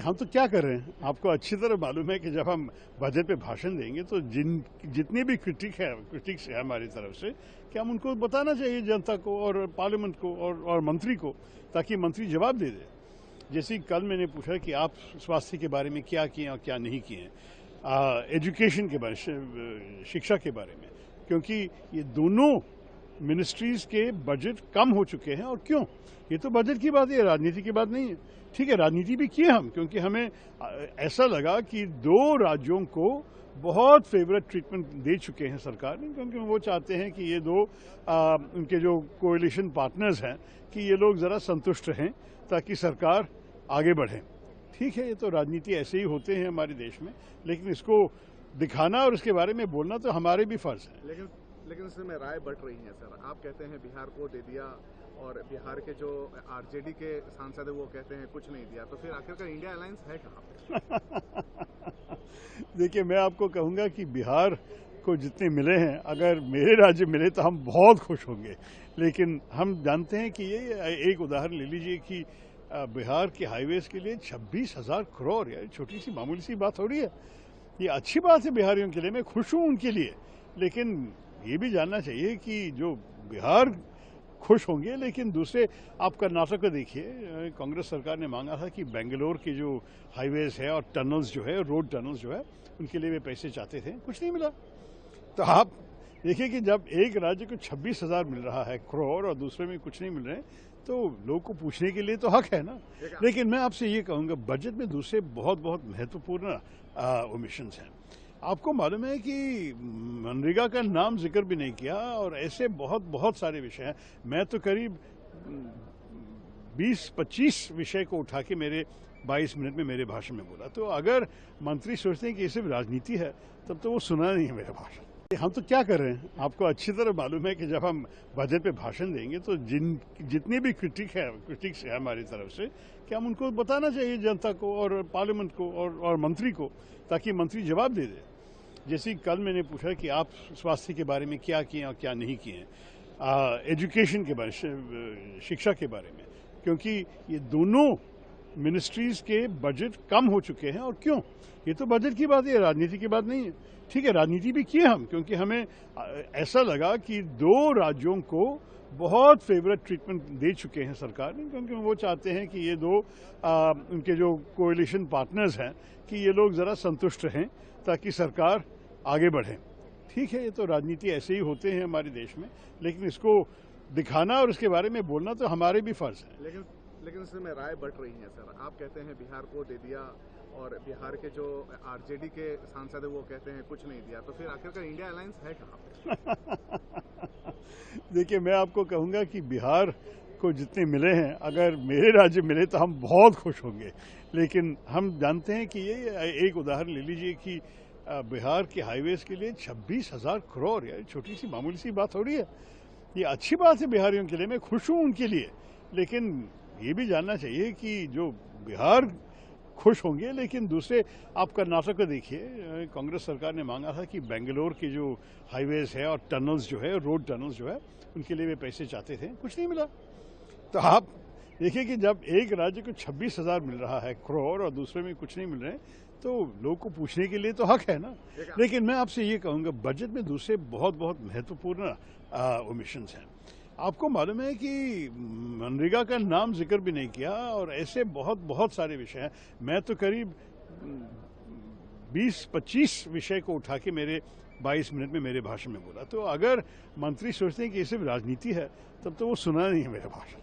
हम तो क्या कर रहे हैं, आपको अच्छी तरह मालूम है कि जब हम बजट पे भाषण देंगे तो जितनी भी क्रिटिक्स है हमारी तरफ से, कि हम उनको बताना चाहिए जनता को और पार्लियामेंट को और मंत्री को, ताकि मंत्री जवाब दे दे। जैसे कल मैंने पूछा कि आप स्वास्थ्य के बारे में क्या किए और क्या नहीं किए, एजुकेशन के बारे में, शिक्षा के बारे में, क्योंकि ये दोनों मिनिस्ट्रीज के बजट कम हो चुके हैं। और क्यों? ये तो बजट की बात है, राजनीति की बात नहीं है। ठीक है, राजनीति भी किए हम, क्योंकि हमें ऐसा लगा कि दो राज्यों को बहुत फेवरेट ट्रीटमेंट दे चुके हैं सरकार ने, क्योंकि वो चाहते हैं कि ये दो उनके जो कोएलिशन पार्टनर्स हैं कि ये लोग ज़रा संतुष्ट रहें ताकि सरकार आगे बढ़े। ठीक है, ये तो राजनीति ऐसे ही होते हैं हमारे देश में, लेकिन इसको दिखाना और इसके बारे में बोलना तो हमारे भी फर्ज है। लेकिन इसमें राय बट रही है सर। आप कहते हैं बिहार को दे दिया और बिहार के जो आरजेडी के सांसद है वो कहते हैं कुछ नहीं दिया, तो फिर आखिरकार इंडिया अलायंस है कहाँ? देखिए, मैं आपको कहूँगा कि बिहार को जितने मिले हैं, अगर मेरे राज्य मिले तो हम बहुत खुश होंगे। लेकिन हम जानते हैं कि ये एक उदाहरण ले लीजिए कि बिहार के हाईवेज के लिए 26,000 करोड़, यार छोटी सी मामूली सी बात हो रही है। ये अच्छी बात है बिहारियों के लिए, मैं खुश हूँ उनके लिए, लेकिन ये भी जानना चाहिए कि जो बिहार खुश होंगे, लेकिन दूसरे आप कर्नाटक को देखिए, कांग्रेस सरकार ने मांगा था कि बेंगलोर के जो हाईवेज है और टनल्स जो है, रोड टनल्स जो है, उनके लिए वे पैसे चाहते थे, कुछ नहीं मिला। तो आप देखिए कि जब एक राज्य को 26,000 मिल रहा है करोड़ और दूसरे में कुछ नहीं मिल रहे, तो लोगों को पूछने के लिए तो हक है ना। लेकिन मैं आपसे ये कहूँगा, बजट में दूसरे बहुत बहुत महत्वपूर्ण ओमिशंस हैं। आपको मालूम है कि मनरेगा का नाम जिक्र भी नहीं किया, और ऐसे बहुत बहुत सारे विषय हैं। मैं तो करीब 20-25 विषय को उठा के मेरे 22 मिनट में मेरे भाषण में बोला। तो अगर मंत्री सोचते हैं कि ये सिर्फ राजनीति है, तब तो वो सुना नहीं है मेरा भाषण। हम तो क्या कर रहे हैं, आपको अच्छी तरह मालूम है कि जब हम बजट पे भाषण देंगे तो जितनी भी क्रिटिक्स है हमारी तरफ से, कि हम उनको बताना चाहिए जनता को और पार्लियामेंट को और मंत्री को, ताकि मंत्री जवाब दे दे। जैसे कल मैंने पूछा कि आप स्वास्थ्य के बारे में क्या किए और क्या नहीं किए, एजुकेशन के बारे में, शिक्षा के बारे में, क्योंकि ये दोनों मिनिस्ट्रीज के बजट कम हो चुके हैं। और क्यों? ये तो बजट की बात है, राजनीति की बात नहीं है। ठीक है, राजनीति भी किए हम, क्योंकि हमें ऐसा लगा कि दो राज्यों को बहुत फेवरेट ट्रीटमेंट दे चुके हैं सरकार ने, क्योंकि वो चाहते हैं कि ये दो उनके जो कोएलिशन पार्टनर्स हैं कि ये लोग ज़रा संतुष्ट रहें ताकि सरकार आगे बढ़े। ठीक है, ये तो राजनीति ऐसे ही होते हैं हमारे देश में, लेकिन इसको दिखाना और इसके बारे में बोलना तो हमारे भी फर्ज है। लेकिन इसमें राय बट रही है सर। आप कहते हैं बिहार को दे दिया और बिहार के जो आरजेडी के सांसद है वो कहते हैं कुछ नहीं दिया, तो फिर आखिरकार इंडिया अलायंस है कहाँ? देखिए, मैं आपको कहूँगा कि बिहार को जितने मिले हैं, अगर मेरे राज्य मिले तो हम बहुत खुश होंगे। लेकिन हम जानते हैं कि ये एक उदाहरण ले लीजिए कि बिहार के हाईवेज के लिए 26,000 करोड़, यार छोटी सी मामूली सी बात हो रही है। ये अच्छी बात है बिहारियों के लिए, मैं खुश हूँ उनके लिए, लेकिन ये भी जानना चाहिए कि जो बिहार खुश होंगे, लेकिन दूसरे आप कर्नाटक को देखिए, कांग्रेस सरकार ने मांगा था कि बेंगलोर के जो हाईवेज है और टनल्स जो है, रोड टनल्स जो है, उनके लिए वे पैसे चाहते थे, कुछ नहीं मिला। तो आप देखिए कि जब एक राज्य को 26,000 मिल रहा है करोड़ और दूसरे में कुछ नहीं मिल रहे, तो लोगों को पूछने के लिए तो हक है ना। लेकिन मैं आपसे ये कहूँगा, बजट में दूसरे बहुत बहुत महत्वपूर्ण ओमिशंस हैं। आपको मालूम है कि मनरेगा का नाम जिक्र भी नहीं किया, और ऐसे बहुत बहुत सारे विषय हैं। मैं तो करीब 20-25 विषय को उठा के मेरे 22 मिनट में मेरे भाषण में बोला। तो अगर मंत्री सोचते हैं कि ये सिर्फ राजनीति है, तब तो वो सुना नहीं है मेरा भाषण।